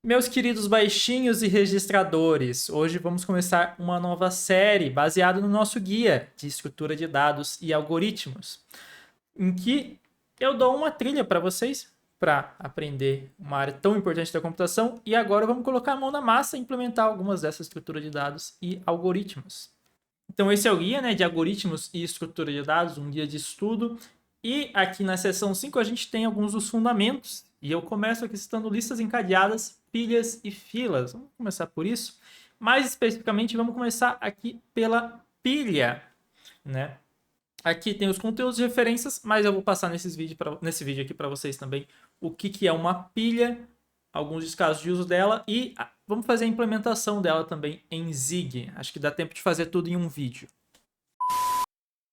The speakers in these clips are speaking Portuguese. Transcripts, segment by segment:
Meus queridos baixinhos e registradores, hoje vamos começar uma nova série baseada no nosso guia de estrutura de dados e algoritmos, em que eu dou uma trilha para vocês para aprender uma área tão importante da computação e agora vamos colocar a mão na massa e implementar algumas dessas estruturas de dados e algoritmos. Então esse é o guia, de algoritmos e estrutura de dados, um guia de estudo. E aqui na seção 5 a gente tem alguns dos fundamentos. E eu começo aqui citando listas encadeadas, pilhas e filas. Vamos começar por isso. Mais especificamente, vamos começar aqui pela pilha, né? Aqui tem os conteúdos de referências, mas eu vou passar nesse vídeo aqui para vocês também o que é uma pilha, alguns dos casos de uso dela e vamos fazer a implementação dela também em Zig. Acho que dá tempo de fazer tudo em um vídeo.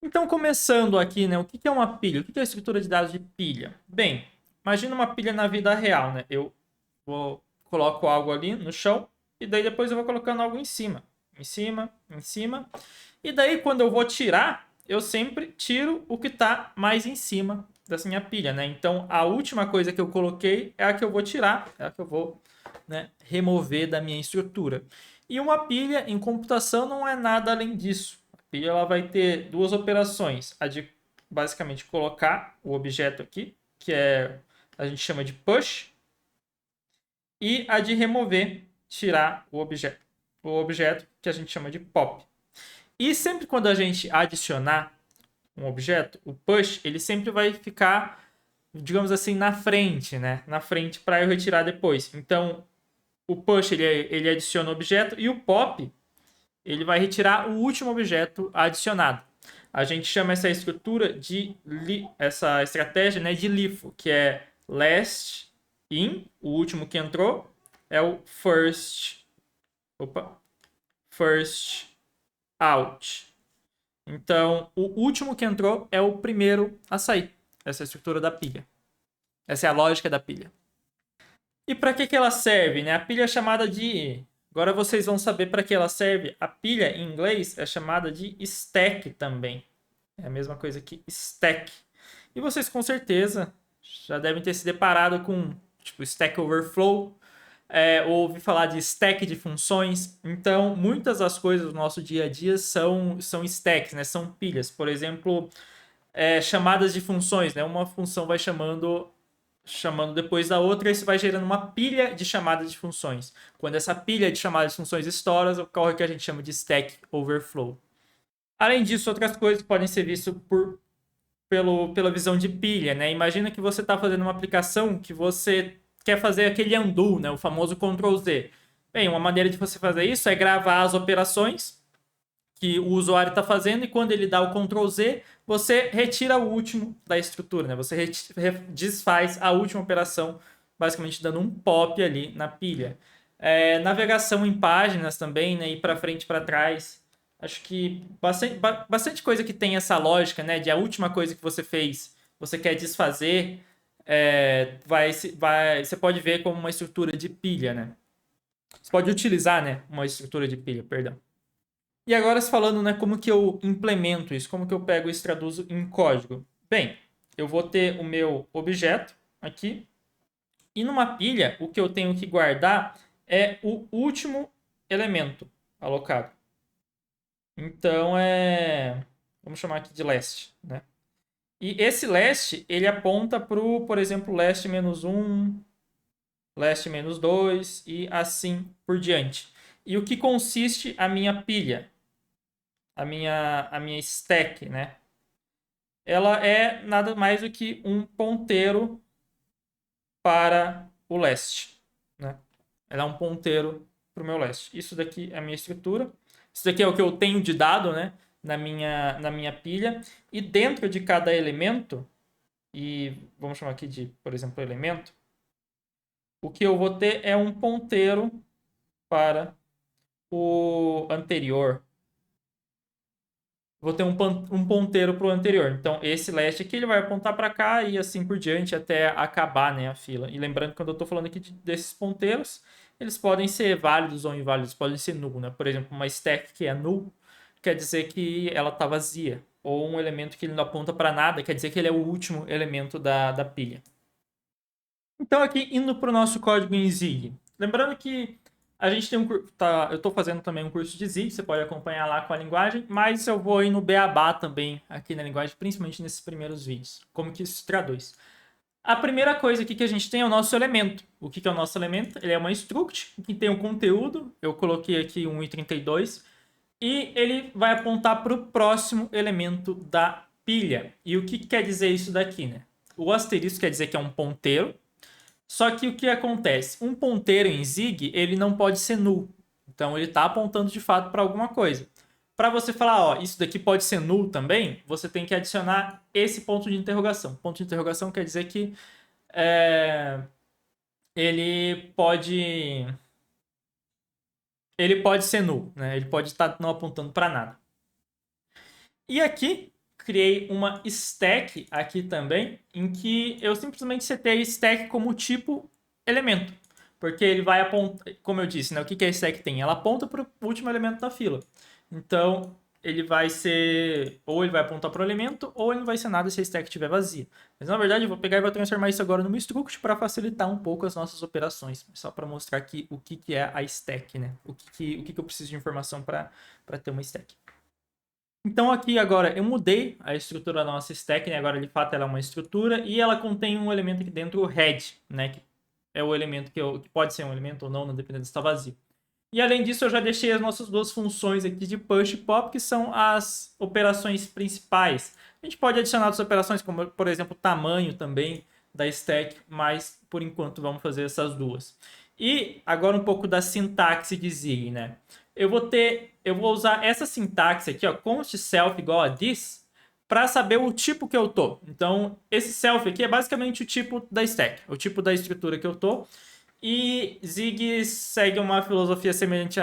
Então, começando aqui, o que é uma pilha? O que é a estrutura de dados de pilha? Bem, imagina uma pilha na vida real, Eu coloco algo ali no chão e daí depois eu vou colocando algo em cima. Em cima, em cima. E daí, quando eu vou tirar, eu sempre tiro o que está mais em cima dessa minha pilha, Então, a última coisa que eu coloquei é a que eu vou tirar, é a que eu vou remover da minha estrutura. E uma pilha em computação não é nada além disso. A pilha ela vai ter duas operações. A de basicamente colocar o objeto aqui, que a gente chama de push, e a de remover, tirar o objeto. O objeto que a gente chama de pop. E sempre quando a gente adicionar um objeto, o push, ele sempre vai ficar, digamos assim, na frente, Na frente para eu retirar depois. Então, o push, ele adiciona o objeto e o pop, ele vai retirar o último objeto adicionado. A gente chama essa estrutura essa estratégia, de LIFO, que é last in, o último que entrou, é o first out. Então, o último que entrou é o primeiro a sair. Essa é a estrutura da pilha. Essa é a lógica da pilha. E para que ela serve? A pilha é chamada de... Agora vocês vão saber para que ela serve. A pilha, em inglês, é chamada de stack também. É a mesma coisa que stack. E vocês, com certeza, já devem ter se deparado com Stack Overflow, ou ouvir falar de stack de funções. Então, muitas das coisas do nosso dia a dia são stacks, São pilhas. Por exemplo, chamadas de funções, Uma função vai chamando depois da outra, isso vai gerando uma pilha de chamadas de funções. Quando essa pilha de chamadas de funções estoura, ocorre o que a gente chama de Stack Overflow. Além disso, outras coisas podem ser vistas pela visão de pilha, Imagina que você está fazendo uma aplicação que você quer fazer aquele undo, o famoso Ctrl Z. Bem, uma maneira de você fazer isso é gravar as operações que o usuário está fazendo e quando ele dá o Ctrl Z, você retira o último da estrutura, Você desfaz a última operação, basicamente dando um pop ali na pilha. Navegação em páginas também, Ir para frente e para trás. Acho que bastante coisa que tem essa lógica, de a última coisa que você fez, você quer desfazer, você pode ver como uma estrutura de pilha, Você pode utilizar, uma estrutura de pilha, perdão. E agora falando, como que eu implemento isso, como que eu pego isso e traduzo em código. Bem, eu vou ter o meu objeto aqui e numa pilha o que eu tenho que guardar é o último elemento alocado. Então vamos chamar aqui de last, E esse last, ele aponta para por exemplo, last-1, last-2 e assim por diante. E o que consiste a minha pilha? A minha stack, Ela é nada mais do que um ponteiro para o leste, Ela é um ponteiro para o meu leste. Isso daqui é a minha estrutura. Isso daqui é o que eu tenho de dado, na minha pilha. E dentro de cada elemento, e vamos chamar aqui de, por exemplo, elemento, o que eu vou ter é um ponteiro para o anterior. Vou ter um ponteiro para o anterior. Então, esse last aqui ele vai apontar para cá e assim por diante até acabar a fila. E lembrando que quando eu estou falando aqui desses ponteiros, eles podem ser válidos ou inválidos, podem ser null. Por exemplo, uma stack que é null quer dizer que ela está vazia. Ou um elemento que ele não aponta para nada quer dizer que ele é o último elemento da pilha. Então, aqui indo para o nosso código em Zig. Lembrando que a gente tem eu estou fazendo também um curso de Zig, você pode acompanhar lá com a linguagem, mas eu vou ir no beabá também aqui na linguagem, principalmente nesses primeiros vídeos, como que isso se traduz. A primeira coisa aqui que a gente tem é o nosso elemento. O que é o nosso elemento? Ele é uma struct que tem um conteúdo, eu coloquei aqui 1,32, e ele vai apontar para o próximo elemento da pilha. E o que quer dizer isso daqui, né? O asterisco quer dizer que é um ponteiro, só que o que acontece? Um ponteiro em Zig, ele não pode ser null. Então ele está apontando de fato para alguma coisa. Para você falar, ó, isso daqui pode ser null também, você tem que adicionar esse ponto de interrogação. Ponto de interrogação quer dizer que é, ele pode ele pode ser null, né? Ele pode estar não apontando para nada. E aqui criei uma stack aqui também, em que eu simplesmente setei stack como tipo elemento. Porque ele vai apontar, como eu disse, né? O que a stack tem? Ela aponta para o último elemento da fila. Então, ele vai ser, ou ele vai apontar para o elemento, ou ele não vai ser nada se a stack estiver vazia. Mas na verdade eu vou pegar e vou transformar isso agora numa struct para facilitar um pouco as nossas operações. Só para mostrar aqui o que é a stack, né? O que eu preciso de informação para ter uma stack. Então aqui agora eu mudei a estrutura da nossa stack, né? Agora de fato ela é uma estrutura e ela contém um elemento aqui dentro, o head, né? Que é o elemento que pode ser um elemento ou não, dependendo se está vazio. E além disso eu já deixei as nossas duas funções aqui de push e pop, que são as operações principais. A gente pode adicionar outras operações, como por exemplo o tamanho também da stack, mas por enquanto vamos fazer essas duas. E agora um pouco da sintaxe de Zig, né? Eu vou usar essa sintaxe aqui, ó, const self igual a this, para saber o tipo que eu tô. Então, esse self aqui é basicamente o tipo da stack, o tipo da estrutura que eu tô. E Zig segue uma filosofia semelhante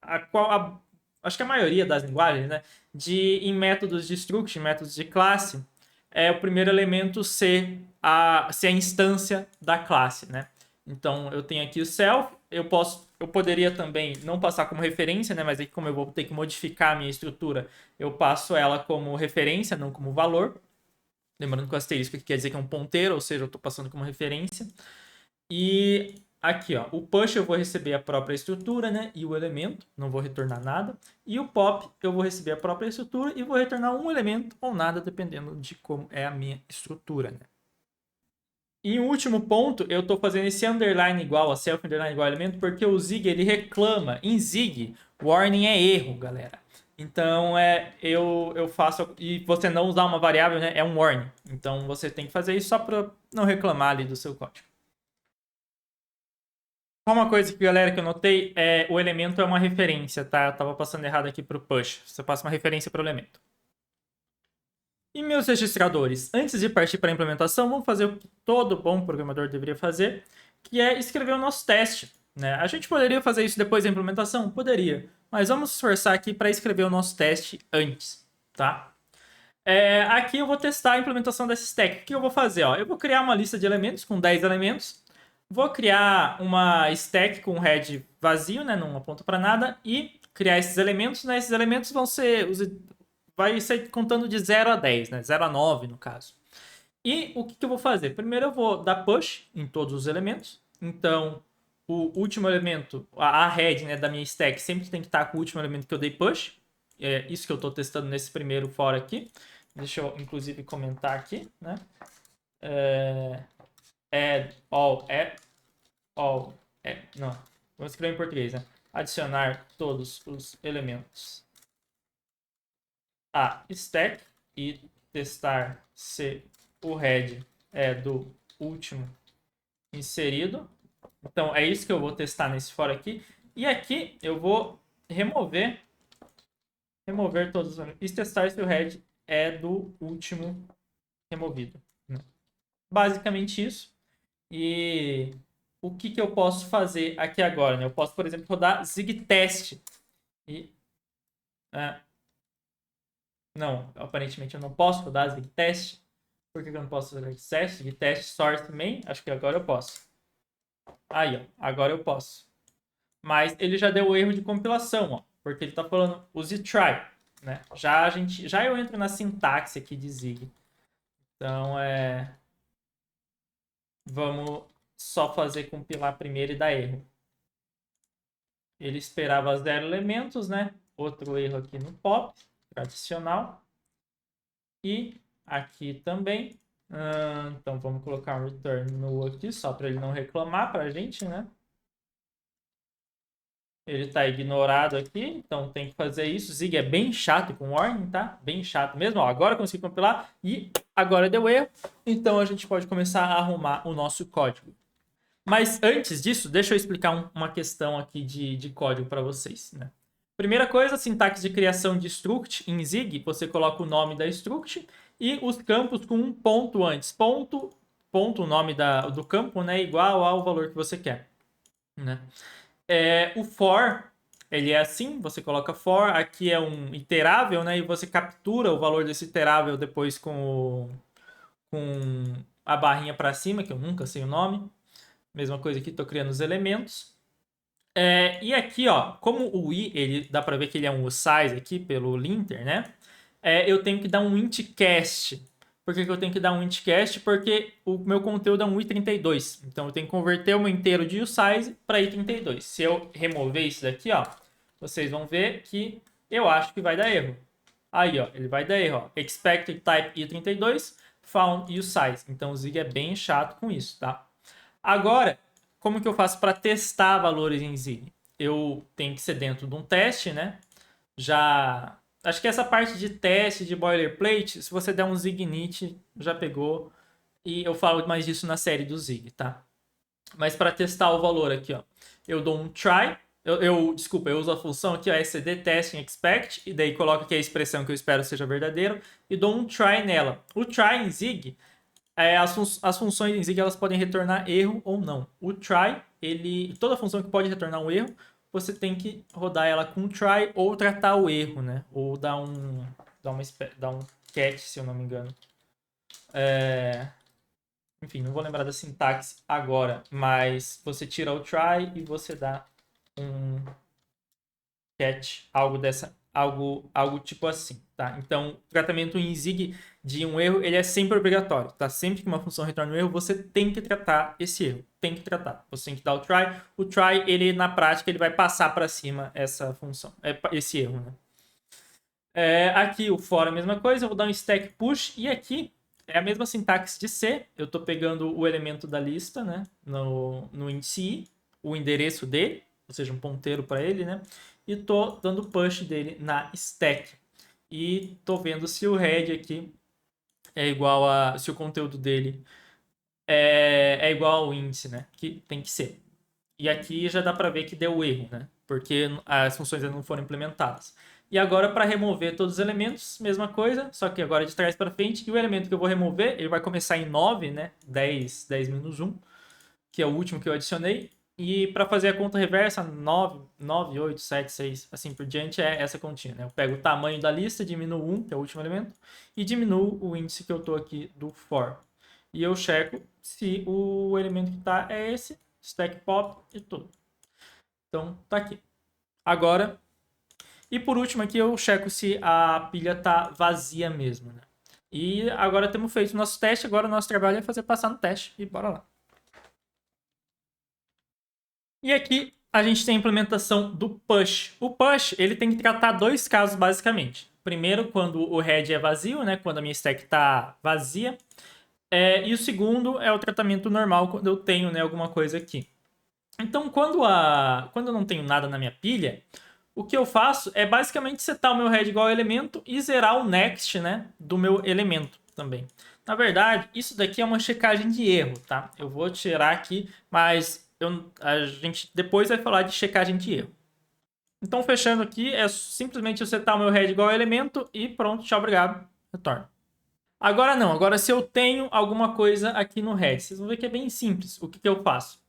acho que a maioria das linguagens, né? Em métodos de struct, métodos de classe, é o primeiro elemento ser a instância da classe, né? Então eu tenho aqui o self, eu poderia também não passar como referência, né? Mas aqui como eu vou ter que modificar a minha estrutura, eu passo ela como referência, não como valor. Lembrando que o asterisco aqui quer dizer que é um ponteiro, ou seja, eu estou passando como referência. E aqui, ó, o push eu vou receber a própria estrutura, né? E o elemento, não vou retornar nada. E o pop eu vou receber a própria estrutura e vou retornar um elemento ou nada, dependendo de como é a minha estrutura, né? E o último ponto, eu estou fazendo esse underline igual a self underline igual a elemento, porque o Zig ele reclama. Em Zig, warning é erro, galera. Então eu faço e você não usar uma variável, né? É um warning. Então você tem que fazer isso só para não reclamar ali do seu código. Uma coisa que, galera, que eu notei é o elemento é uma referência, tá? Eu tava passando errado aqui pro push. Você passa uma referência pro elemento. E meus registradores, antes de partir para a implementação, vamos fazer o que todo bom programador deveria fazer, que é escrever o nosso teste, né? A gente poderia fazer isso depois da implementação? Poderia. Mas vamos esforçar aqui para escrever o nosso teste antes, tá? Aqui eu vou testar a implementação dessa stack. O que eu vou fazer? Ó? Eu vou criar uma lista de elementos com 10 elementos. Vou criar uma stack com head vazio, né? Não aponta para nada. E criar esses elementos, né? Esses elementos vai ser contando de 0 a 10, né? 0 a 9 no caso. E o que eu vou fazer? Primeiro eu vou dar push em todos os elementos. Então, o último elemento, a head, né, da minha stack sempre tem que estar com o último elemento que eu dei push. É isso que eu estou testando nesse primeiro for aqui. Deixa eu, inclusive, comentar aqui, né? Add não. Vamos escrever em português, né? Adicionar todos os elementos a stack e testar se o head é do último inserido. Então, é isso que eu vou testar nesse for aqui. E aqui eu vou remover todos os elementos e testar se o head é do último removido, né? Basicamente isso. E o que eu posso fazer aqui agora, né? Eu posso, por exemplo, rodar zig test. E, não, aparentemente eu não posso rodar zig test. Por que eu não posso rodar zig test? Zig test source main. Acho que agora eu posso. Aí, ó. Agora eu posso. Mas ele já deu o erro de compilação, ó. Porque ele está falando use try, né? Já eu entro na sintaxe aqui de zig. Então, vamos só fazer compilar primeiro e dar erro. Ele esperava 0 elementos, né? Outro erro aqui no pop, tradicional. E aqui também. Então vamos colocar um return null aqui, só para ele não reclamar para a gente, né? Ele está ignorado aqui, então tem que fazer isso. Zig é bem chato com warning, tá? Bem chato mesmo. Ó, agora consegui compilar e agora deu erro. Então a gente pode começar a arrumar o nosso código. Mas antes disso, deixa eu explicar uma questão aqui de código para vocês, né? Primeira coisa, sintaxe de criação de struct em Zig, você coloca o nome da struct e os campos com um ponto antes. Ponto, o nome do campo, né, igual ao valor que você quer, né? O for, ele é assim, você coloca for, aqui é um iterável, né, e você captura o valor desse iterável depois com a barrinha para cima, que eu nunca sei o nome. Mesma coisa aqui, estou criando os elementos. E aqui, ó, como o i, ele dá para ver que ele é um size aqui pelo linter, né? Eu tenho que dar um int cast. Por que eu tenho que dar um int cast? Porque o meu conteúdo é um i32. Então eu tenho que converter o meu inteiro de usize para i32. Se eu remover isso daqui, ó, vocês vão ver que eu acho que vai dar erro. Aí, ó, ele vai dar erro, ó. Expected type i32, found usize. Então o Zig é bem chato com isso, tá? Agora, como que eu faço para testar valores em Zig? Eu tenho que ser dentro de um teste, né? Já acho que essa parte de teste de boilerplate, se você der um Zig init, já pegou. E eu falo mais disso na série do Zig, tá? Mas para testar o valor aqui, ó, eu dou um try. Desculpa, eu uso a função aqui, ó, std testing expect, e daí coloco aqui a expressão que eu espero seja verdadeiro, e dou um try nela. O try em Zig, as funções em Zig elas podem retornar erro ou não. O try, toda função que pode retornar um erro, você tem que rodar ela com try ou tratar o erro, né? Ou dar um catch, se eu não me engano. Enfim, não vou lembrar da sintaxe agora, mas você tira o try e você dá um catch, algo tipo assim, tá? Então, o tratamento em Zig de um erro, ele é sempre obrigatório, tá? Sempre que uma função retorna um erro, você tem que tratar esse erro, tem que tratar. Você tem que dar o try. O try, ele na prática, ele vai passar para cima essa função, esse erro, né? Aqui o for é a mesma coisa, eu vou dar um stack push e aqui é a mesma sintaxe de C. Eu estou pegando o elemento da lista, né, no índice i, o endereço dele, ou seja, um ponteiro para ele, né, e estou dando push dele na stack. E estou vendo se o head aqui é igual se o conteúdo dele é igual ao índice, né, que tem que ser. E aqui já dá para ver que deu erro, né, porque as funções ainda não foram implementadas. E agora, para remover todos os elementos, mesma coisa, só que agora de trás para frente. E o elemento que eu vou remover, ele vai começar em 9, né? 10 menos 1, que é o último que eu adicionei. E para fazer a conta reversa, 9, 8, 7, 6, assim por diante, é essa continha, né? Eu pego o tamanho da lista, diminuo 1, que é o último elemento, e diminuo o índice que eu estou aqui do for. E eu checo se o elemento que está é esse, stack pop e tudo. Então, tá aqui. Agora... E por último aqui eu checo se a pilha tá vazia mesmo, né? E agora temos feito o nosso teste, agora o nosso trabalho é fazer passar no teste e bora lá. E aqui a gente tem a implementação do push. O push, ele tem que tratar dois casos basicamente. Primeiro, quando o head é vazio, né? Quando a minha stack tá vazia. E o segundo é o tratamento normal quando eu tenho, né, alguma coisa aqui. Então, quando eu não tenho nada na minha pilha, o que eu faço é basicamente setar o meu head igual ao elemento e zerar o next, né, do meu elemento também. Na verdade, isso daqui é uma checagem de erro, tá? Eu vou tirar aqui, mas a gente depois vai falar de checagem de erro. Então, fechando aqui, é simplesmente eu setar o meu head igual ao elemento e pronto, tchau, obrigado, retorno. Agora não, agora se eu tenho alguma coisa aqui no head, vocês vão ver que é bem simples. O que eu faço?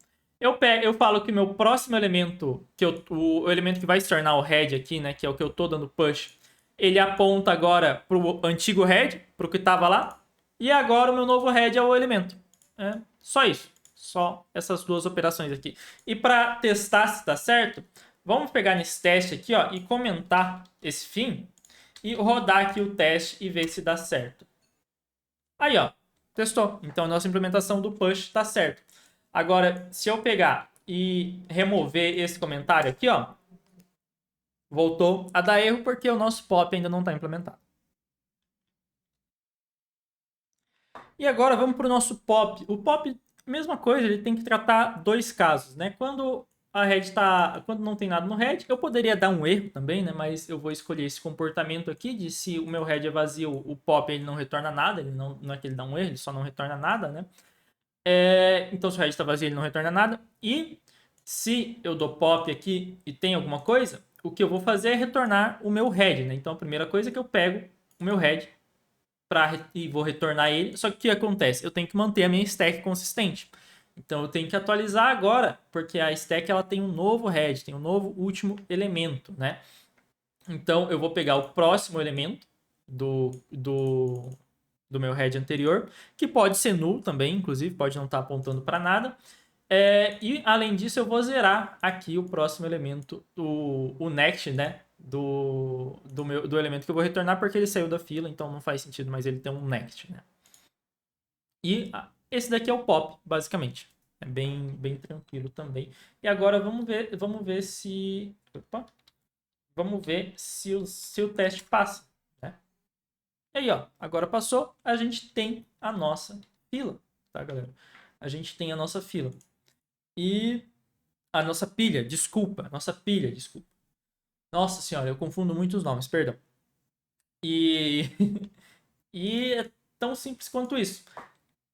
Eu falo que o meu próximo elemento, o elemento que vai se tornar o head aqui, né, que é o que eu tô dando push, ele aponta agora pro antigo head, pro que tava lá, e agora o meu novo head é o elemento. Só isso. Só essas duas operações aqui. E para testar se tá certo, vamos pegar nesse teste aqui, ó, e comentar esse fim e rodar aqui o teste e ver se dá certo. Aí, ó, testou. Então, a nossa implementação do push está certo. Agora, se eu pegar e remover esse comentário aqui, ó, voltou a dar erro porque o nosso POP ainda não está implementado. E agora vamos para o nosso POP. O POP, mesma coisa, ele tem que tratar dois casos, né? Quando a head tá, quando não tem nada no head, eu poderia dar um erro também, né? Mas eu vou escolher esse comportamento aqui de se o meu head é vazio, o POP ele não retorna nada, ele não é que ele dá um erro, ele só não retorna nada, né? Então, se o head está vazio, ele não retorna nada. E se eu dou pop aqui e tem alguma coisa, o que eu vou fazer é retornar o meu head, né? Então, a primeira coisa é que eu pego o meu head e vou retornar ele. Só que o que acontece? Eu tenho que manter a minha stack consistente. Então, eu tenho que atualizar agora, porque a stack ela tem um novo head, tem um novo último elemento, né? Então, eu vou pegar o próximo elemento do meu head anterior, que pode ser null também, inclusive, pode não estar apontando para nada. E além disso, eu vou zerar aqui o próximo elemento, o next, né? Do elemento que eu vou retornar, porque ele saiu da fila, então não faz sentido mais ele ter um next, né? E esse daqui é o pop, basicamente. É bem tranquilo também. E agora vamos ver se. Opa, vamos ver se o teste passa. Né? E aí, ó, agora passou, a gente tem a nossa fila, tá, galera? A gente tem a nossa fila. E a nossa pilha, desculpa. Nossa pilha, desculpa. Nossa senhora, eu confundo muitos nomes, perdão. E, e é tão simples quanto isso.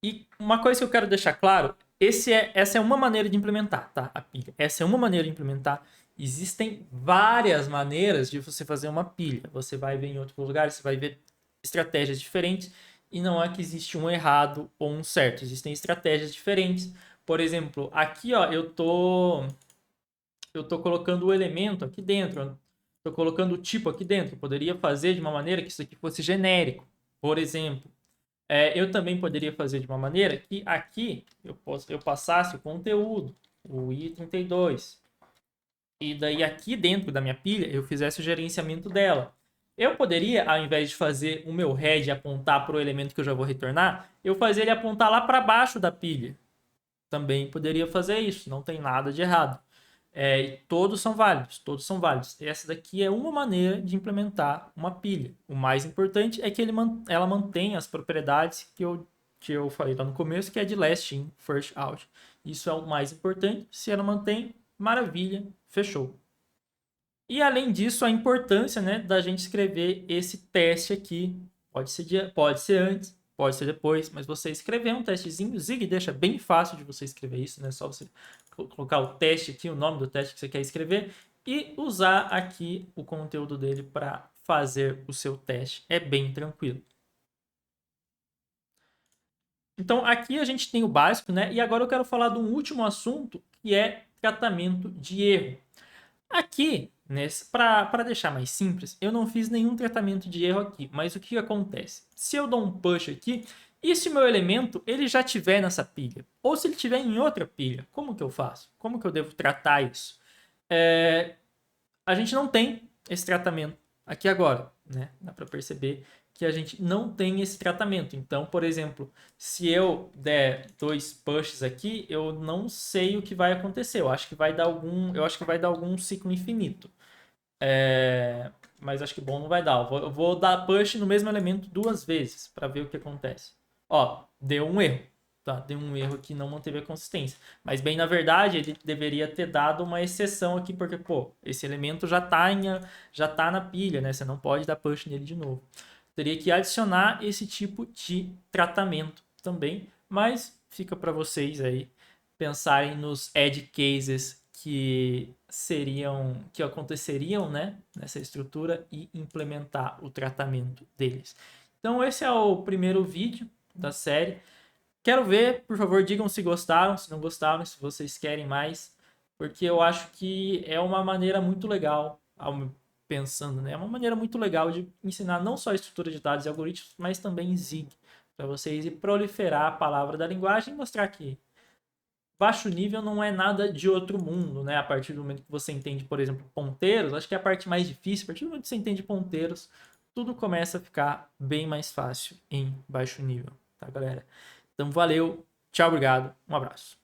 E uma coisa que eu quero deixar claro, essa é uma maneira de implementar, tá? A pilha. Essa é uma maneira de implementar. Existem várias maneiras de você fazer uma pilha. Você vai ver em outros lugares, você vai ver estratégias diferentes. E não é que existe um errado ou um certo. Existem estratégias diferentes. Por exemplo, aqui ó, eu tô colocando o elemento aqui dentro. Estou colocando o tipo aqui dentro. Eu poderia fazer de uma maneira que isso aqui fosse genérico. Por exemplo, eu também poderia fazer de uma maneira que aqui eu passasse o conteúdo, o i32. E daí aqui dentro da minha pilha eu fizesse o gerenciamento dela. Eu poderia, ao invés de fazer o meu head apontar para o elemento que eu já vou retornar, eu fazer ele apontar lá para baixo da pilha. Também poderia fazer isso, não tem nada de errado. E todos são válidos, todos são válidos. Essa daqui é uma maneira de implementar uma pilha. O mais importante é que ela mantém as propriedades que eu falei lá no começo, que é de last in, first out. Isso é o mais importante. Se ela mantém, maravilha, fechou. E além disso, a importância, né, da gente escrever esse teste aqui. Pode ser antes, pode ser depois, mas você escrever um testezinho, o Zig deixa bem fácil de você escrever isso, né? Só você colocar o teste aqui, o nome do teste que você quer escrever e usar aqui o conteúdo dele para fazer o seu teste. É bem tranquilo. Então aqui a gente tem o básico, né? E agora eu quero falar de um último assunto que é tratamento de erro. Aqui, para deixar mais simples, eu não fiz nenhum tratamento de erro aqui, mas o que acontece? Se eu dou um push aqui, e se o meu elemento ele já tiver nessa pilha? Ou se ele tiver em outra pilha, como que eu faço? Como que eu devo tratar isso? A gente não tem esse tratamento aqui agora, né? Dá para perceber que a gente não tem esse tratamento. Então, por exemplo, se eu der dois pushes aqui, eu não sei o que vai acontecer. Eu acho que vai dar algum ciclo infinito. Mas acho que bom não vai dar. Eu vou dar push no mesmo elemento duas vezes para ver o que acontece. Ó, deu um erro. Tá, deu um erro que não manteve a consistência. Mas bem, na verdade, ele deveria ter dado uma exceção aqui, porque, pô, esse elemento já tá na pilha, né? Você não pode dar push nele de novo. Teria que adicionar esse tipo de tratamento também, mas fica para vocês aí pensarem nos edge cases que aconteceriam, né, nessa estrutura e implementar o tratamento deles. Então esse é o primeiro vídeo da série. Quero ver, por favor, digam se gostaram, se não gostaram, se vocês querem mais, porque eu acho que é uma maneira muito legal, pensando, né? É uma maneira muito legal de ensinar não só a estrutura de dados e algoritmos, mas também Zig, para vocês e proliferar a palavra da linguagem e mostrar que baixo nível não é nada de outro mundo, né? A partir do momento que você entende, por exemplo, ponteiros, acho que é a parte mais difícil, a partir do momento que você entende ponteiros, tudo começa a ficar bem mais fácil em baixo nível, tá, galera? Então, valeu, tchau, obrigado, um abraço.